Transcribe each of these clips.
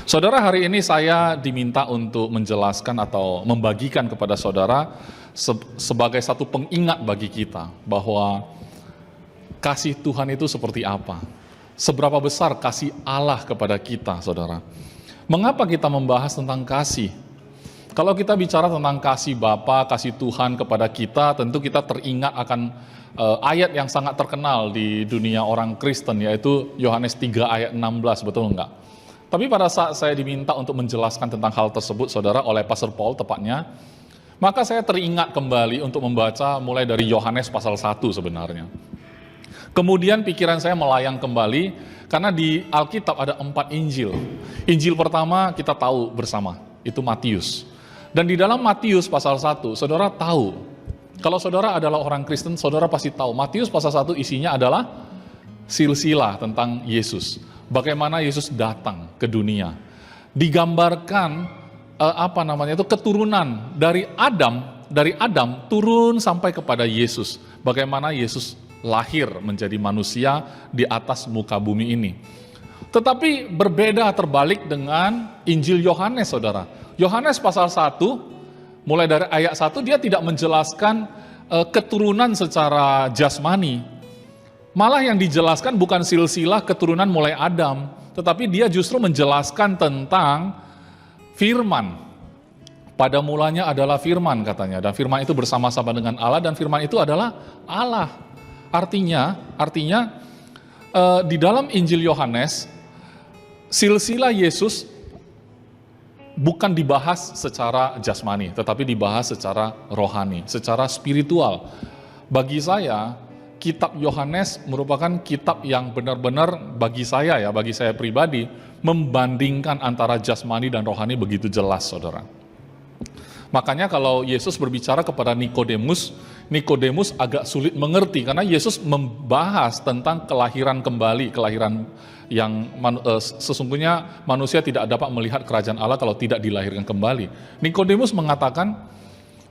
Saudara, hari ini saya diminta untuk menjelaskan atau membagikan kepada saudara sebagai satu pengingat bagi kita bahwa kasih Tuhan itu seperti apa. Seberapa besar kasih Allah kepada kita, saudara. Mengapa kita membahas tentang kasih? Kalau kita bicara tentang kasih Bapa, kasih Tuhan kepada kita, tentu kita teringat akan ayat yang sangat terkenal di dunia orang Kristen, yaitu Yohanes 3 ayat 16, betul enggak? Tapi pada saat saya diminta untuk menjelaskan tentang hal tersebut, saudara, oleh Pastor Paul tepatnya, maka saya teringat kembali untuk membaca mulai dari Yohanes pasal 1 sebenarnya. Kemudian pikiran saya melayang kembali, karena di Alkitab ada 4 Injil. Injil pertama kita tahu bersama, itu Matius. Dan di dalam Matius pasal 1, saudara tahu, kalau saudara adalah orang Kristen, saudara pasti tahu, Matius pasal 1 isinya adalah silsilah tentang Yesus. Bagaimana Yesus datang ke dunia. Digambarkan keturunan dari Adam turun sampai kepada Yesus. Bagaimana Yesus lahir menjadi manusia di atas muka bumi ini. Tetapi berbeda terbalik dengan Injil Yohanes, saudara. Yohanes pasal 1, mulai dari ayat 1, dia tidak menjelaskan keturunan secara jasmani. Malah yang dijelaskan bukan silsilah keturunan mulai Adam, tetapi dia justru menjelaskan tentang firman. Pada mulanya adalah firman, katanya, dan firman itu bersama-sama dengan Allah, dan firman itu adalah Allah. Artinya di dalam Injil Yohanes, silsilah Yesus bukan dibahas secara jasmani, tetapi dibahas secara rohani, secara spiritual. Bagi saya, Kitab Yohanes merupakan kitab yang benar-benar bagi saya pribadi, membandingkan antara jasmani dan rohani begitu jelas, saudara. Makanya kalau Yesus berbicara kepada Nikodemus agak sulit mengerti, karena Yesus membahas tentang kelahiran kembali, kelahiran yang sesungguhnya manusia tidak dapat melihat kerajaan Allah kalau tidak dilahirkan kembali. Nikodemus mengatakan,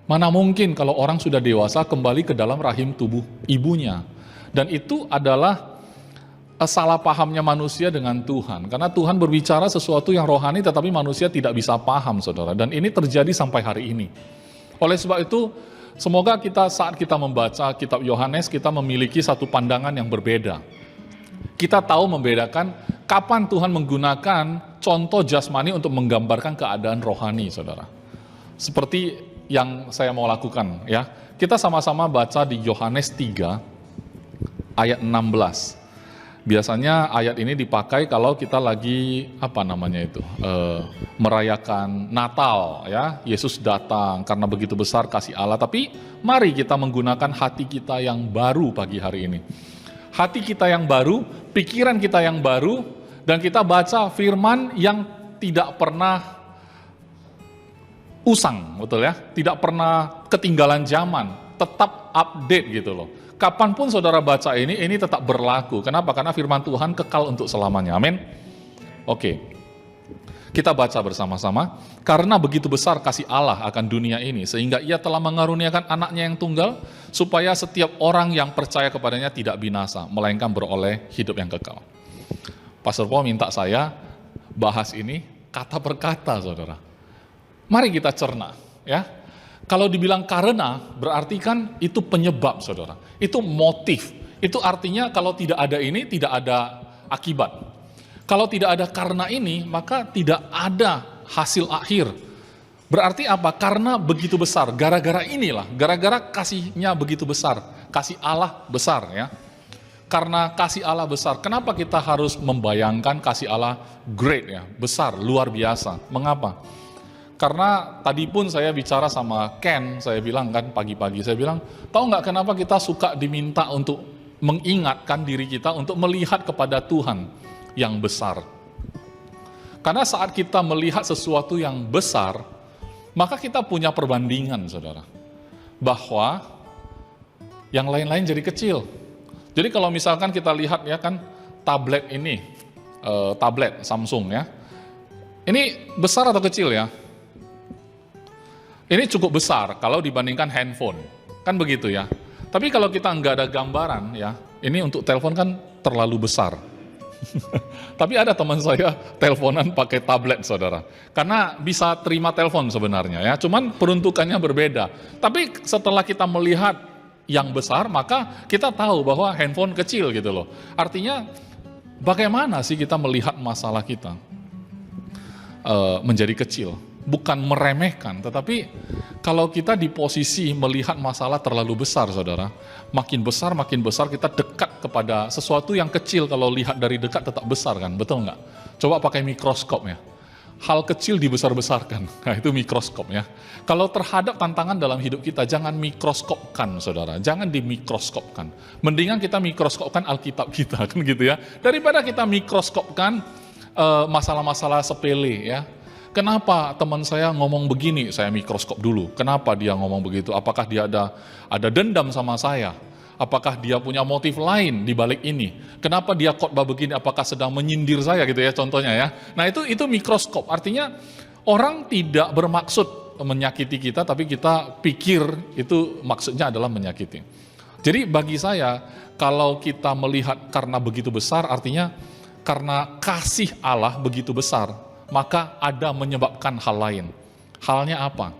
mana mungkin kalau orang sudah dewasa kembali ke dalam rahim tubuh ibunya. Dan itu adalah salah pahamnya manusia dengan Tuhan. Karena Tuhan berbicara sesuatu yang rohani tetapi manusia tidak bisa paham, saudara. Dan ini terjadi sampai hari ini. Oleh sebab itu, semoga saat kita membaca kitab Yohanes, kita memiliki satu pandangan yang berbeda. Kita tahu membedakan kapan Tuhan menggunakan contoh jasmani untuk menggambarkan keadaan rohani, saudara. Seperti yang saya mau lakukan, ya. Kita sama-sama baca di Yohanes 3 ayat 16. Biasanya ayat ini dipakai kalau kita lagi merayakan Natal, ya. Yesus datang karena begitu besar kasih Allah. Tapi mari kita menggunakan hati kita yang baru pagi hari ini. Hati kita yang baru, pikiran kita yang baru, dan kita baca firman yang tidak pernah usang, betul ya, tidak pernah ketinggalan zaman, tetap update gitu loh. Kapanpun saudara baca ini tetap berlaku. Kenapa? Karena firman Tuhan kekal untuk selamanya. Amin. Oke, kita baca bersama-sama. Karena begitu besar kasih Allah akan dunia ini, sehingga ia telah mengaruniakan anaknya yang tunggal, supaya setiap orang yang percaya kepadanya tidak binasa, melainkan beroleh hidup yang kekal. Pastor Paul minta saya bahas ini kata per kata, saudara. Mari kita cerna, ya. Kalau dibilang karena, berarti kan itu penyebab, saudara. Itu motif. Itu artinya kalau tidak ada ini, tidak ada akibat. Kalau tidak ada karena ini, maka tidak ada hasil akhir. Berarti apa? Karena begitu besar. Gara-gara inilah, gara-gara kasihnya begitu besar. Kasih Allah besar, ya. Karena kasih Allah besar, kenapa kita harus membayangkan kasih Allah great, ya, besar, luar biasa? Mengapa? Karena tadi pun saya bicara sama Ken, saya bilang kan pagi-pagi, saya bilang, tahu nggak kenapa kita suka diminta untuk mengingatkan diri kita untuk melihat kepada Tuhan yang besar. Karena saat kita melihat sesuatu yang besar, maka kita punya perbandingan, saudara. Bahwa yang lain-lain jadi kecil. Jadi kalau misalkan kita lihat ya kan tablet ini, tablet Samsung ya, Ini besar atau kecil ya? Ini cukup besar kalau dibandingkan handphone. Kan begitu ya. Tapi kalau kita nggak ada gambaran ya, ini untuk telepon kan terlalu besar. Tapi ada teman saya teleponan pakai tablet, saudara. Karena bisa terima telepon sebenarnya ya, cuman peruntukannya berbeda. Tapi setelah kita melihat yang besar, maka kita tahu bahwa handphone kecil gitu loh. Artinya bagaimana sih kita melihat masalah kita menjadi kecil? Bukan meremehkan, tetapi kalau kita di posisi melihat masalah terlalu besar, saudara, makin besar kita dekat kepada sesuatu yang kecil. Kalau lihat dari dekat tetap besar kan, betul nggak? Coba pakai mikroskop ya. Hal kecil dibesar-besarkan, nah itu mikroskop ya. Kalau terhadap tantangan dalam hidup kita, jangan mikroskopkan, saudara. Jangan dimikroskopkan. Mendingan kita mikroskopkan Alkitab kita, kan gitu ya. Daripada kita mikroskopkan masalah-masalah sepele ya. Kenapa teman saya ngomong begini? Saya mikroskop dulu. Kenapa dia ngomong begitu? Apakah dia ada dendam sama saya? Apakah dia punya motif lain di balik ini? Kenapa dia khotbah begini? Apakah sedang menyindir saya gitu ya contohnya ya? Nah itu mikroskop. Artinya orang tidak bermaksud menyakiti kita, tapi kita pikir itu maksudnya adalah menyakiti. Jadi bagi saya, kalau kita melihat karena begitu besar, artinya karena kasih Allah begitu besar, maka ada menyebabkan hal lain. Halnya apa?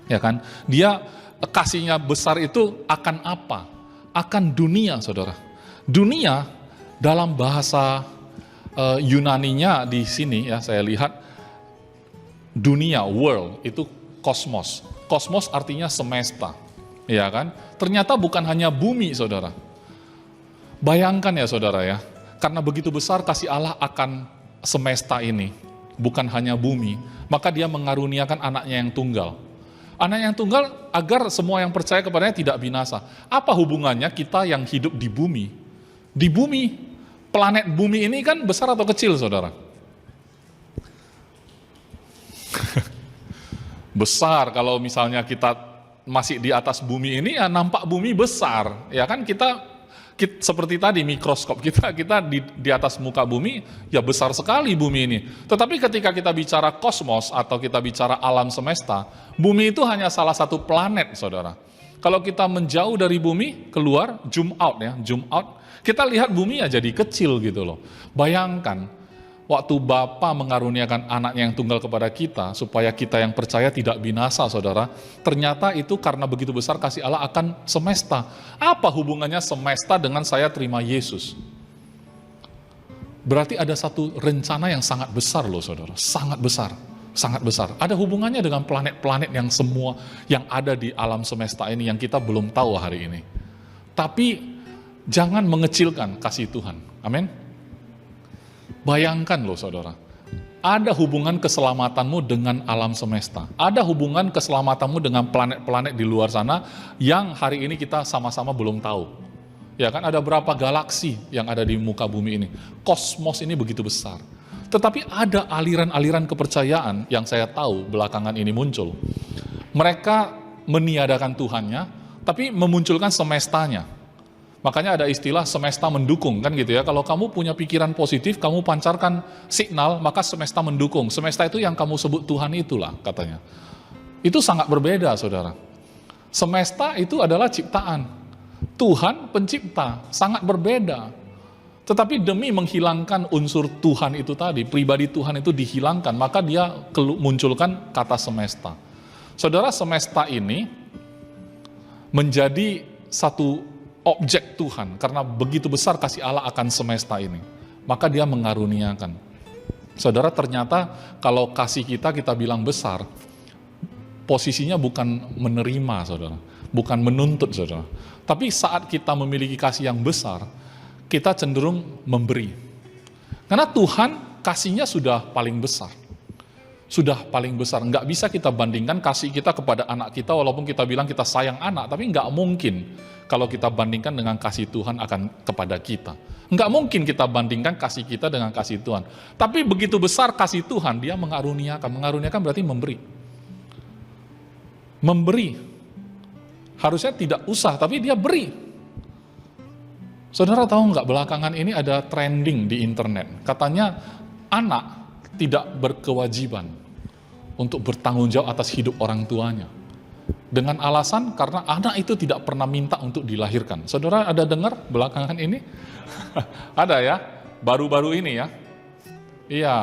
Ya kan? Dia kasihnya besar itu akan apa? Akan dunia, saudara. Dunia dalam bahasa Yunaninya di sini ya, saya lihat dunia, world, itu kosmos. Kosmos artinya semesta. Ya kan? Ternyata bukan hanya bumi, saudara. Bayangkan ya, saudara ya. Karena begitu besar kasih Allah akan semesta ini. Bukan hanya bumi, maka dia mengaruniakan anaknya yang tunggal. Anak yang tunggal agar semua yang percaya kepadanya tidak binasa. Apa hubungannya kita yang hidup di bumi? Di bumi, planet bumi ini kan besar atau kecil, saudara? Besar. Kalau misalnya kita masih di atas bumi ini, ya nampak bumi besar. Ya kan kita seperti tadi mikroskop kita di atas muka bumi, ya besar sekali bumi ini. Tetapi ketika kita bicara kosmos atau kita bicara alam semesta, bumi itu hanya salah satu planet, saudara. Kalau kita menjauh dari bumi, keluar, zoom out, kita lihat bumi ya jadi kecil gitu loh. Bayangkan, waktu Bapa mengaruniakan anaknya yang tunggal kepada kita, supaya kita yang percaya tidak binasa, saudara. Ternyata itu karena begitu besar kasih Allah akan semesta. Apa hubungannya semesta dengan saya terima Yesus? Berarti ada satu rencana yang sangat besar loh, saudara. Sangat besar, sangat besar. Ada hubungannya dengan planet-planet yang semua yang ada di alam semesta ini yang kita belum tahu hari ini. Tapi jangan mengecilkan kasih Tuhan. Amin. Bayangkan loh, saudara, ada hubungan keselamatanmu dengan alam semesta. Ada hubungan keselamatanmu dengan planet-planet di luar sana yang hari ini kita sama-sama belum tahu. Ya kan, ada berapa galaksi yang ada di muka bumi ini. Kosmos ini begitu besar. Tetapi ada aliran-aliran kepercayaan yang saya tahu belakangan ini muncul. Mereka meniadakan Tuhannya, tapi memunculkan semestanya. Makanya ada istilah semesta mendukung, kan gitu ya. Kalau kamu punya pikiran positif, kamu pancarkan signal, maka semesta mendukung. Semesta itu yang kamu sebut Tuhan itulah, katanya. Itu sangat berbeda, saudara. Semesta itu adalah ciptaan. Tuhan pencipta, sangat berbeda. Tetapi demi menghilangkan unsur Tuhan itu tadi, pribadi Tuhan itu dihilangkan, maka dia munculkan kata semesta. Saudara, semesta ini menjadi satu objek Tuhan, karena begitu besar kasih Allah akan semesta ini, maka dia mengaruniakan. Saudara, ternyata kalau kasih kita bilang besar, posisinya bukan menerima, saudara, bukan menuntut, saudara. Tapi saat kita memiliki kasih yang besar, kita cenderung memberi. Karena Tuhan kasihnya sudah paling besar. Sudah paling besar, nggak bisa kita bandingkan kasih kita kepada anak kita, walaupun kita bilang kita sayang anak, tapi nggak mungkin kalau kita bandingkan dengan kasih Tuhan akan kepada kita. Nggak mungkin kita bandingkan kasih kita dengan kasih Tuhan. Tapi begitu besar kasih Tuhan, dia mengaruniakan berarti memberi. Memberi, harusnya tidak usah, tapi dia beri. Saudara tahu nggak, belakangan ini ada trending di internet, katanya anak tidak berkewajiban untuk bertanggung jawab atas hidup orang tuanya. Dengan alasan karena anak itu tidak pernah minta untuk dilahirkan. Saudara ada dengar belakangan ini? Ada ya, baru-baru ini ya. Iya.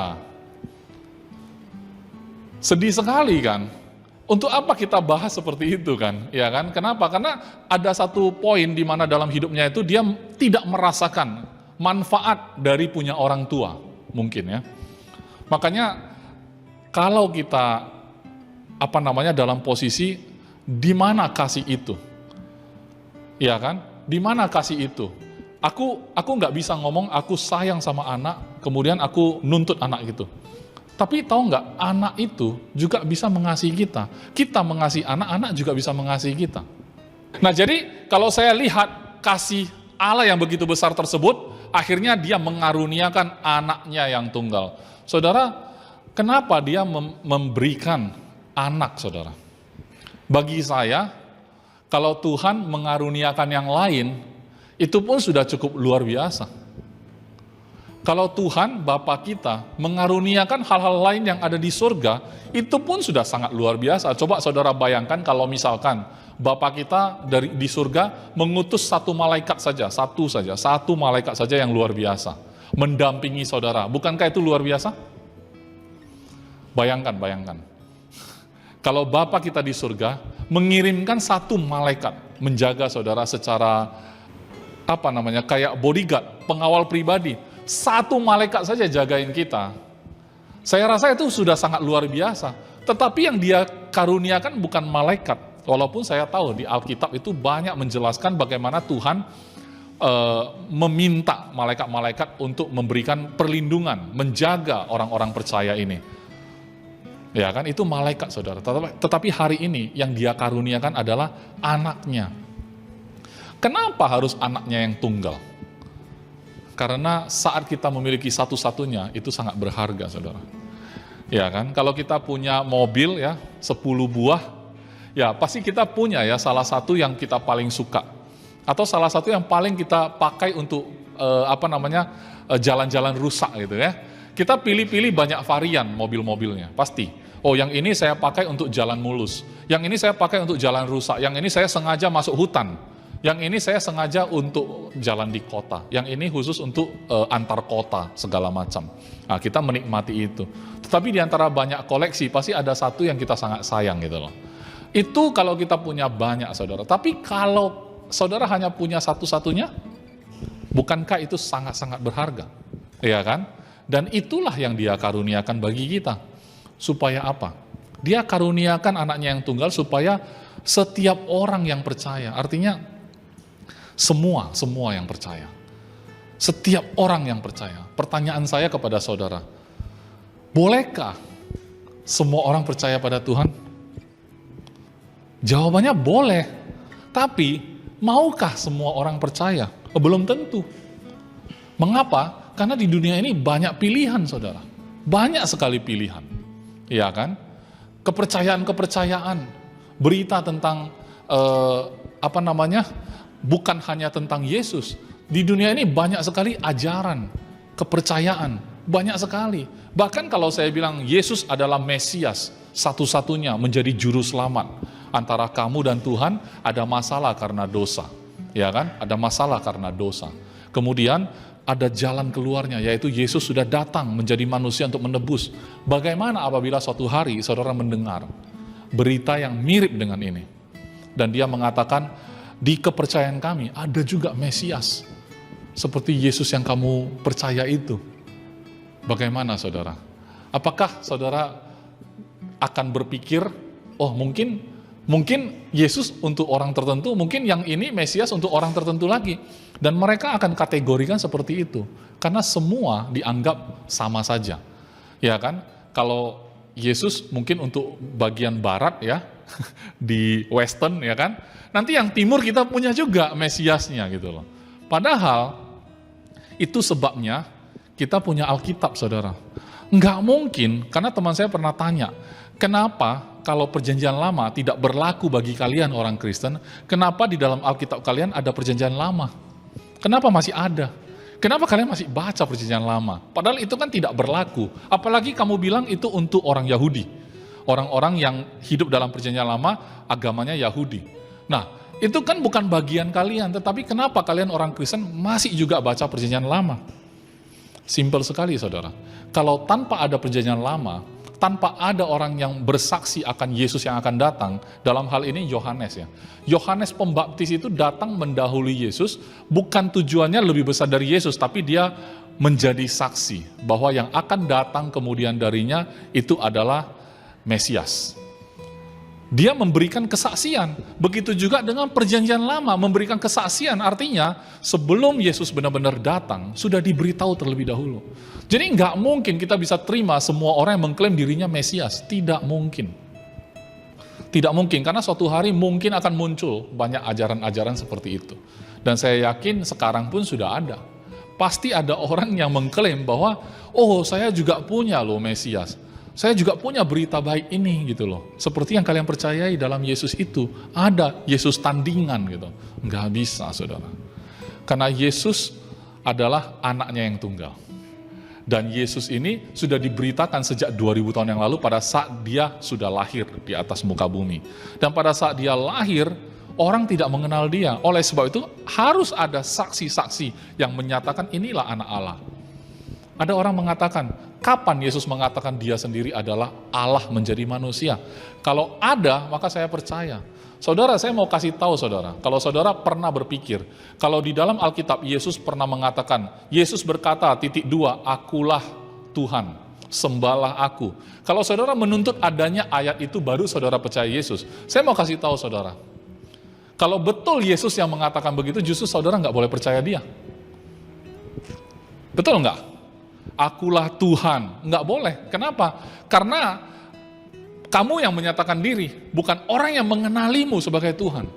Sedih sekali kan? Untuk apa kita bahas seperti itu kan? Ya kan? Kenapa? Karena ada satu poin di mana dalam hidupnya itu dia tidak merasakan manfaat dari punya orang tua, mungkin ya. Makanya kalau kita dalam posisi di mana kasih itu? Ya kan? Di mana kasih itu? Aku nggak bisa ngomong aku sayang sama anak, kemudian aku nuntut anak gitu. Tapi tahu nggak, anak itu juga bisa mengasihi kita. Kita mengasihi anak, anak juga bisa mengasihi kita. Nah jadi kalau saya lihat kasih Allah yang begitu besar tersebut, akhirnya dia mengaruniakan anaknya yang tunggal. Saudara, kenapa dia memberikan anak, saudara? Bagi saya, kalau Tuhan mengaruniakan yang lain, itu pun sudah cukup luar biasa. Kalau Tuhan, Bapa kita, mengaruniakan hal-hal lain yang ada di surga, itu pun sudah sangat luar biasa. Coba saudara bayangkan kalau misalkan Bapa kita di surga mengutus satu malaikat saja, satu malaikat saja yang luar biasa, mendampingi saudara. Bukankah itu luar biasa? Bayangkan. Kalau Bapa kita di surga mengirimkan satu malaikat menjaga saudara secara kayak bodyguard, pengawal pribadi. Satu malaikat saja jagain kita. Saya rasa itu sudah sangat luar biasa. Tetapi yang dia karuniakan bukan malaikat. Walaupun saya tahu di Alkitab itu banyak menjelaskan bagaimana Tuhan meminta malaikat-malaikat untuk memberikan perlindungan, menjaga orang-orang percaya ini. Ya kan, itu malaikat saudara. Tetapi hari ini yang dia karuniakan adalah anaknya. Kenapa harus anaknya yang tunggal? Karena saat kita memiliki satu-satunya, itu sangat berharga, saudara. Ya kan, kalau kita punya mobil ya, 10 buah, ya pasti kita punya ya salah satu yang kita paling suka. Atau salah satu yang paling kita pakai untuk jalan-jalan rusak gitu ya. Kita pilih-pilih banyak varian mobil-mobilnya, pasti. Oh yang ini saya pakai untuk jalan mulus, yang ini saya pakai untuk jalan rusak, yang ini saya sengaja masuk hutan. Yang ini saya sengaja untuk jalan di kota, yang ini khusus untuk antar kota, segala macam. Nah, kita menikmati itu. Tetapi di antara banyak koleksi, pasti ada satu yang kita sangat sayang gitu loh. Itu kalau kita punya banyak, saudara. Tapi kalau saudara hanya punya satu-satunya, bukankah itu sangat-sangat berharga? Iya kan? Dan itulah yang dia karuniakan bagi kita. Supaya apa? Dia karuniakan anaknya yang tunggal supaya setiap orang yang percaya, artinya semua yang percaya. Setiap orang yang percaya. Pertanyaan saya kepada saudara, bolehkah semua orang percaya pada Tuhan? Jawabannya boleh. Tapi, maukah semua orang percaya? Belum tentu. Mengapa? Karena di dunia ini banyak pilihan, saudara. Banyak sekali pilihan. Iya kan? Kepercayaan-kepercayaan. Berita tentang, bukan hanya tentang Yesus. Di dunia ini banyak sekali ajaran, kepercayaan, banyak sekali. Bahkan kalau saya bilang Yesus adalah Mesias, satu-satunya menjadi juru selamat. Antara kamu dan Tuhan ada masalah karena dosa. Ya kan? Ada masalah karena dosa. Kemudian ada jalan keluarnya, yaitu Yesus sudah datang menjadi manusia untuk menebus. Bagaimana apabila suatu hari saudara mendengar berita yang mirip dengan ini? Dan dia mengatakan, di kepercayaan kami ada juga Mesias seperti Yesus yang kamu percaya itu. Bagaimana saudara? Apakah saudara akan berpikir, oh mungkin Yesus untuk orang tertentu, mungkin yang ini Mesias untuk orang tertentu lagi. Dan mereka akan kategorikan seperti itu. Karena semua dianggap sama saja. Ya kan? Kalau Yesus mungkin untuk bagian barat ya, di western ya kan. Nanti yang timur kita punya juga Mesiasnya gitu loh. Padahal itu sebabnya kita punya Alkitab, saudara. Nggak mungkin, karena teman saya pernah tanya, kenapa kalau perjanjian lama tidak berlaku bagi kalian orang Kristen, kenapa di dalam Alkitab kalian ada perjanjian lama? Kenapa masih ada? Kenapa kalian masih baca perjanjian lama? Padahal itu kan tidak berlaku. Apalagi kamu bilang itu untuk orang Yahudi. Orang-orang yang hidup dalam perjanjian lama, agamanya Yahudi. Nah, itu kan bukan bagian kalian, tetapi kenapa kalian orang Kristen masih juga baca perjanjian lama? Simpel sekali, saudara. Kalau tanpa ada perjanjian lama, tanpa ada orang yang bersaksi akan Yesus yang akan datang, dalam hal ini Yohanes ya. Yohanes Pembaptis itu datang mendahului Yesus, bukan tujuannya lebih besar dari Yesus, tapi dia menjadi saksi bahwa yang akan datang kemudian darinya itu adalah Mesias. Dia memberikan kesaksian. Begitu juga dengan perjanjian lama, memberikan kesaksian. Artinya, sebelum Yesus benar-benar datang, sudah diberitahu terlebih dahulu. Jadi nggak mungkin kita bisa terima semua orang yang mengklaim dirinya Mesias. Tidak mungkin. Tidak mungkin, karena suatu hari mungkin akan muncul banyak ajaran-ajaran seperti itu. Dan saya yakin sekarang pun sudah ada. Pasti ada orang yang mengklaim bahwa, oh saya juga punya loh Mesias. Saya juga punya berita baik ini gitu loh. Seperti yang kalian percayai dalam Yesus itu. Ada Yesus tandingan gitu. Nggak bisa, saudara. Karena Yesus adalah anaknya yang tunggal. Dan Yesus ini sudah diberitakan sejak 2000 tahun yang lalu pada saat dia sudah lahir di atas muka bumi. Dan pada saat dia lahir, orang tidak mengenal dia. Oleh sebab itu harus ada saksi-saksi yang menyatakan inilah anak Allah. Ada orang mengatakan, kapan Yesus mengatakan dia sendiri adalah Allah menjadi manusia? Kalau ada, maka saya percaya. Saudara, saya mau kasih tahu saudara, kalau saudara pernah berpikir, kalau di dalam Alkitab Yesus pernah mengatakan, Yesus berkata, akulah Tuhan, sembahlah aku. Kalau saudara menuntut adanya ayat itu, baru saudara percaya Yesus. Saya mau kasih tahu saudara, kalau betul Yesus yang mengatakan begitu, justru saudara nggak boleh percaya dia. Betul nggak? Akulah Tuhan. Nggak boleh. Kenapa? Karena kamu yang menyatakan diri, bukan orang yang mengenalimu sebagai Tuhan.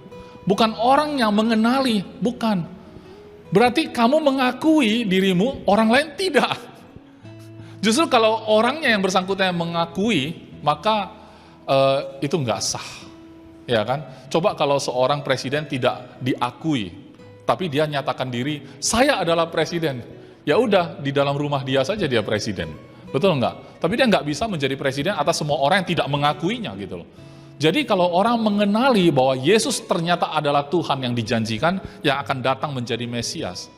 Bukan orang yang mengenali, bukan. Berarti kamu mengakui dirimu, orang lain tidak. Justru kalau orangnya yang bersangkutan yang mengakui, maka itu nggak sah. Ya kan? Coba kalau seorang presiden tidak diakui, tapi dia nyatakan diri, saya adalah presiden. Ya udah, di dalam rumah dia saja dia presiden. Betul nggak? Tapi dia nggak bisa menjadi presiden atas semua orang yang tidak mengakuinya gitu loh. Jadi kalau orang mengenali bahwa Yesus ternyata adalah Tuhan yang dijanjikan, yang akan datang menjadi Mesias,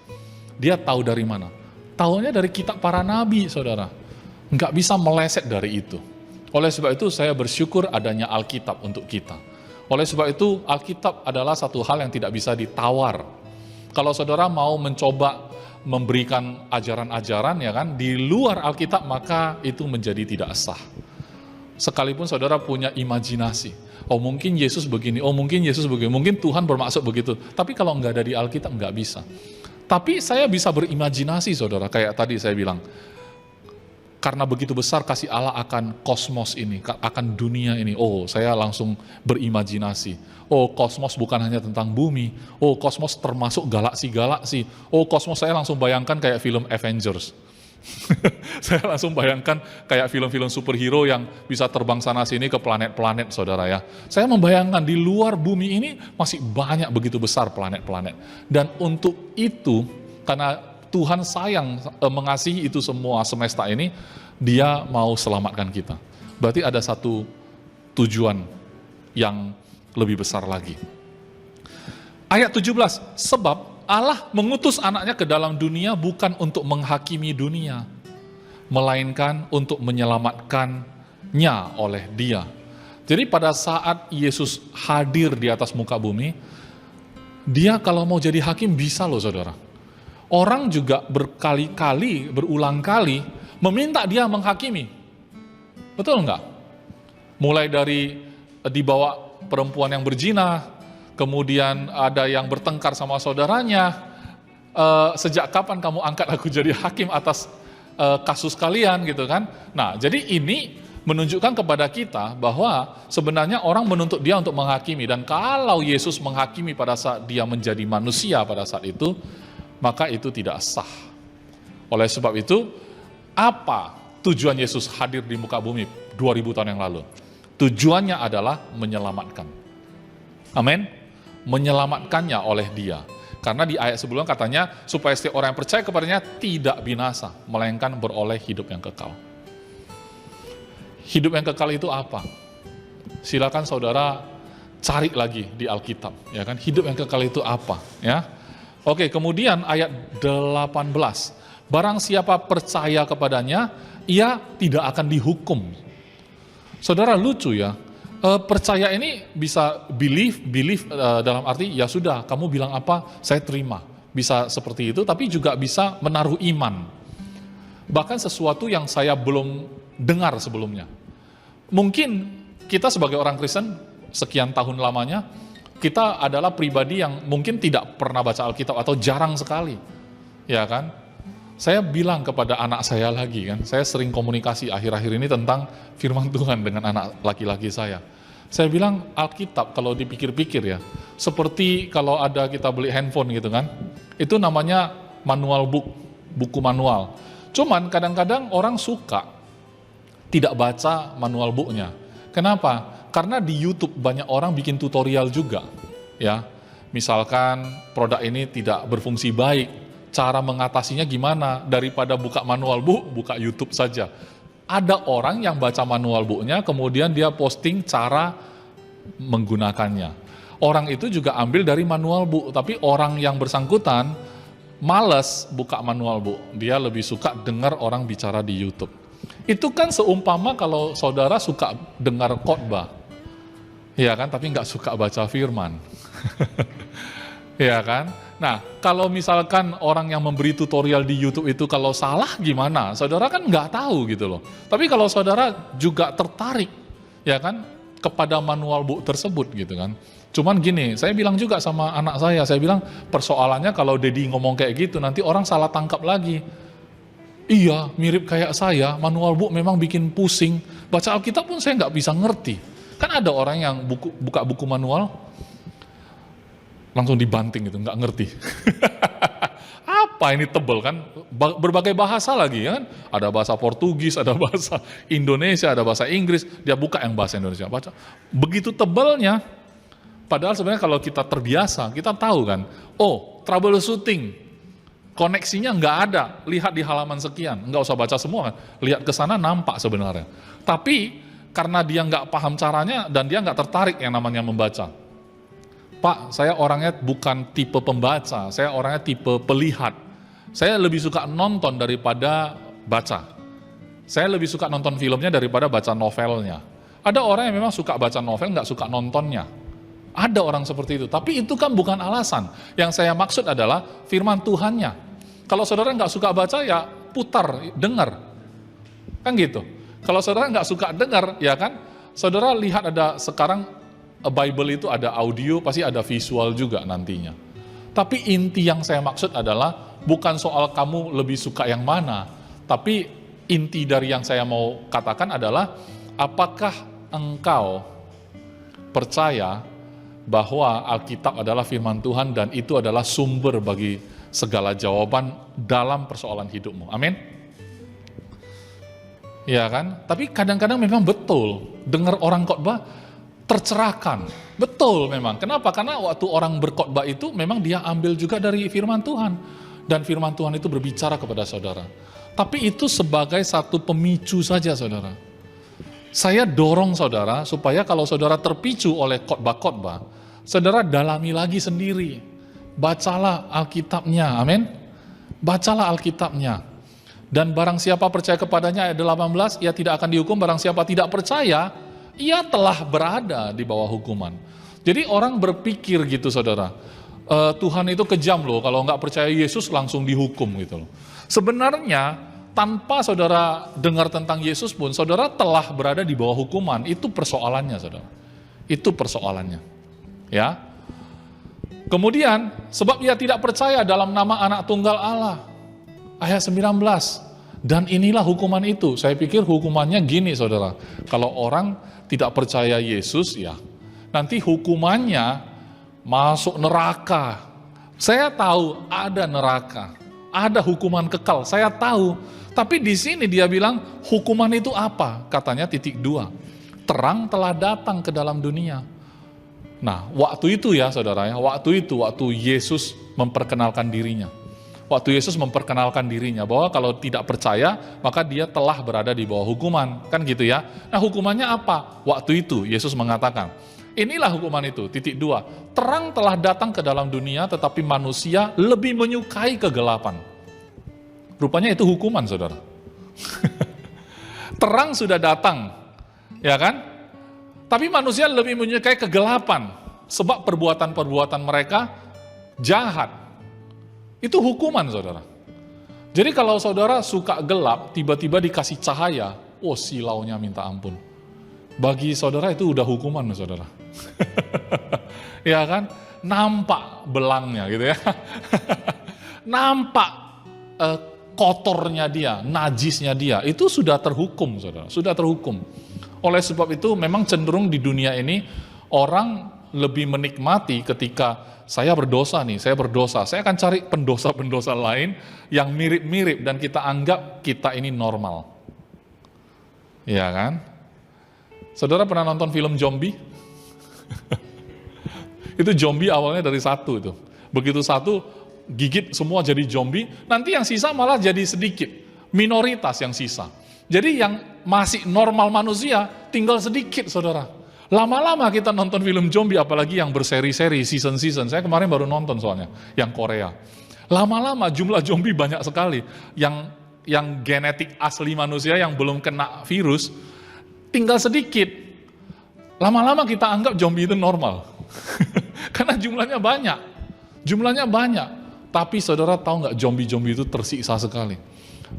dia tahu dari mana? Tahunya dari kitab para nabi, saudara. Nggak bisa meleset dari itu. Oleh sebab itu saya bersyukur adanya Alkitab untuk kita. Oleh sebab itu Alkitab adalah satu hal yang tidak bisa ditawar. Kalau saudara mau mencoba memberikan ajaran-ajaran ya kan di luar Alkitab, maka itu menjadi tidak sah. Sekalipun saudara punya imajinasi, oh mungkin Yesus begini, oh mungkin Yesus begini, mungkin Tuhan bermaksud begitu, tapi kalau nggak ada di Alkitab nggak bisa. Tapi saya bisa berimajinasi saudara, kayak tadi saya bilang, karena begitu besar kasih Allah akan kosmos ini, akan dunia ini. Oh, saya langsung berimajinasi. Oh, kosmos bukan hanya tentang bumi. Oh, kosmos termasuk galaksi-galaksi. Oh, kosmos saya langsung bayangkan kayak film Avengers. Saya langsung bayangkan kayak film-film superhero yang bisa terbang sana-sini ke planet-planet, saudara ya. Saya membayangkan di luar bumi ini masih banyak begitu besar planet-planet. Dan untuk itu, karena Tuhan sayang mengasihi itu semua semesta ini, dia mau selamatkan kita. Berarti ada satu tujuan yang lebih besar lagi. Ayat 17, sebab Allah mengutus anaknya ke dalam dunia bukan untuk menghakimi dunia, melainkan untuk menyelamatkannya oleh dia. Jadi pada saat Yesus hadir di atas muka bumi, dia kalau mau jadi hakim bisa loh saudara. Orang juga berkali-kali, berulang kali meminta dia menghakimi. Betul enggak? Mulai dari dibawa perempuan yang berzina, kemudian ada yang bertengkar sama saudaranya, sejak kapan kamu angkat aku jadi hakim atas kasus kalian gitu kan. Nah, jadi ini menunjukkan kepada kita bahwa sebenarnya orang menuntut dia untuk menghakimi. Dan kalau Yesus menghakimi pada saat dia menjadi manusia pada saat itu, maka itu tidak sah. Oleh sebab itu, apa tujuan Yesus hadir di muka bumi 2000 tahun yang lalu? Tujuannya adalah menyelamatkan. Amin. Menyelamatkannya oleh dia. Karena di ayat sebelumnya katanya, supaya setiap orang yang percaya kepadanya tidak binasa, melainkan beroleh hidup yang kekal. Hidup yang kekal itu apa? Silakan saudara cari lagi di Alkitab, ya kan? Hidup yang kekal itu apa, ya? Oke, kemudian ayat 18. Barang siapa percaya kepadanya, ia tidak akan dihukum. Saudara, lucu ya. Percaya ini bisa believe dalam arti ya sudah, kamu bilang apa, saya terima. Bisa seperti itu, tapi juga bisa menaruh iman. Bahkan sesuatu yang saya belum dengar sebelumnya. Mungkin kita sebagai orang Kristen, sekian tahun lamanya, kita adalah pribadi yang mungkin tidak pernah baca Alkitab atau jarang sekali. Ya kan? Saya bilang kepada anak saya lagi kan, saya sering komunikasi akhir-akhir ini tentang firman Tuhan dengan anak laki-laki saya. Saya bilang Alkitab kalau dipikir-pikir ya, seperti kalau ada kita beli handphone gitu kan, itu namanya manual book, buku manual. Cuman kadang-kadang orang suka tidak baca manual booknya. Kenapa? Karena di YouTube banyak orang bikin tutorial juga, ya. Misalkan produk ini tidak berfungsi baik, cara mengatasinya gimana? Daripada buka manual book, buka YouTube saja. Ada orang yang baca manual booknya, kemudian dia posting cara menggunakannya. Orang itu juga ambil dari manual book, tapi orang yang bersangkutan malas buka manual book. Dia lebih suka dengar orang bicara di YouTube. Itu kan seumpama kalau saudara suka dengar khotbah, ya kan, tapi nggak suka baca firman. Ya kan? Nah, kalau misalkan orang yang memberi tutorial di YouTube itu kalau salah gimana? Saudara kan nggak tahu gitu loh. Tapi kalau saudara juga tertarik, ya kan, kepada manual book tersebut gitu kan. Cuman gini, saya bilang juga sama anak saya bilang persoalannya kalau Dedi ngomong kayak gitu, nanti orang salah tangkap lagi. Iya, mirip kayak saya, manual book memang bikin pusing. Baca Alkitab pun saya nggak bisa ngerti. Kan ada orang yang buka buku manual, langsung dibanting gitu, nggak ngerti. Apa ini tebel kan? Berbagai bahasa lagi ya kan? Ada bahasa Portugis, ada bahasa Indonesia, ada bahasa Inggris. Dia buka yang bahasa Indonesia, baca. Begitu tebelnya. Padahal sebenarnya kalau kita terbiasa, kita tahu kan, oh troubleshooting, koneksinya nggak ada, lihat di halaman sekian, nggak usah baca semua kan, lihat ke sana nampak sebenarnya. Tapi karena dia nggak paham caranya dan dia nggak tertarik yang namanya membaca. Pak, saya orangnya bukan tipe pembaca, saya orangnya tipe pelihat. Saya lebih suka nonton daripada baca. Saya lebih suka nonton filmnya daripada baca novelnya. Ada orang yang memang suka baca novel, nggak suka nontonnya. Ada orang seperti itu, tapi itu kan bukan alasan. Yang saya maksud adalah firman Tuhannya. Kalau saudara nggak suka baca, ya putar, dengar. Kan gitu. Kalau saudara nggak suka dengar, ya kan, saudara lihat ada sekarang Bible itu ada audio, pasti ada visual juga nantinya. Tapi inti yang saya maksud adalah bukan soal kamu lebih suka yang mana, tapi inti dari yang saya mau katakan adalah apakah engkau percaya bahwa Alkitab adalah firman Tuhan dan itu adalah sumber bagi segala jawaban dalam persoalan hidupmu. Amin. Ya kan? Tapi kadang-kadang memang betul dengar orang khotbah tercerahkan. Betul memang. Kenapa? Karena waktu orang berkhotbah itu memang dia ambil juga dari firman Tuhan. Dan firman Tuhan itu berbicara kepada saudara. Tapi itu sebagai satu pemicu saja saudara. Saya dorong saudara supaya kalau saudara terpicu oleh khotbah-khotbah, saudara dalami lagi sendiri. Bacalah Alkitabnya, amin. Bacalah Alkitabnya. Dan barang siapa percaya kepadanya, ayat 18, ia tidak akan dihukum. Barang siapa tidak percaya, ia telah berada di bawah hukuman. Jadi orang berpikir gitu saudara, Tuhan itu kejam loh, kalau nggak percaya Yesus langsung dihukum gitu loh. Sebenarnya tanpa saudara dengar tentang Yesus pun, saudara telah berada di bawah hukuman. Itu persoalannya saudara. Itu persoalannya. Ya. Kemudian, sebab ia tidak percaya dalam nama anak tunggal Allah. Ayat 19. Dan inilah hukuman itu. Saya pikir hukumannya gini saudara. Kalau orang tidak percaya Yesus, ya nanti hukumannya masuk neraka. Saya tahu ada neraka. Ada hukuman kekal, saya tahu. Tapi di sini dia bilang, hukuman itu apa? Katanya 2. Terang telah datang ke dalam dunia. Nah, waktu itu ya saudara ya, waktu Yesus memperkenalkan dirinya. Waktu Yesus memperkenalkan dirinya bahwa kalau tidak percaya, maka dia telah berada di bawah hukuman. Kan gitu ya. Nah, hukumannya apa? Waktu itu Yesus mengatakan, inilah hukuman itu, titik 2. Terang telah datang ke dalam dunia, tetapi manusia lebih menyukai kegelapan. Rupanya itu hukuman, saudara. Terang sudah datang, ya kan? Tapi manusia lebih menyukai kegelapan, sebab perbuatan-perbuatan mereka jahat. Itu hukuman, saudara. Jadi kalau saudara suka gelap, tiba-tiba dikasih cahaya, silaunya minta ampun. Bagi saudara itu udah hukuman, saudara. Ya kan? Nampak belangnya gitu ya. Nampak kotornya dia, najisnya dia, itu sudah terhukum, saudara. Sudah terhukum. Oleh sebab itu memang cenderung di dunia ini orang lebih menikmati ketika saya berdosa, saya akan cari pendosa-pendosa lain yang mirip-mirip dan kita anggap kita ini normal. Ya kan? Saudara pernah nonton film zombie? Itu zombie awalnya dari satu itu. Begitu satu gigit semua jadi zombie, nanti yang sisa malah jadi sedikit, minoritas yang sisa. Jadi yang masih normal manusia tinggal sedikit, saudara. Lama-lama kita nonton film zombie, apalagi yang berseri-seri, season-season. Saya kemarin baru nonton soalnya, yang Korea. Lama-lama jumlah zombie banyak sekali. Yang genetik asli manusia yang belum kena virus, tinggal sedikit. Lama-lama kita anggap zombie itu normal. Karena jumlahnya banyak. Jumlahnya banyak. Tapi saudara tahu nggak, zombie-zombie itu tersiksa sekali.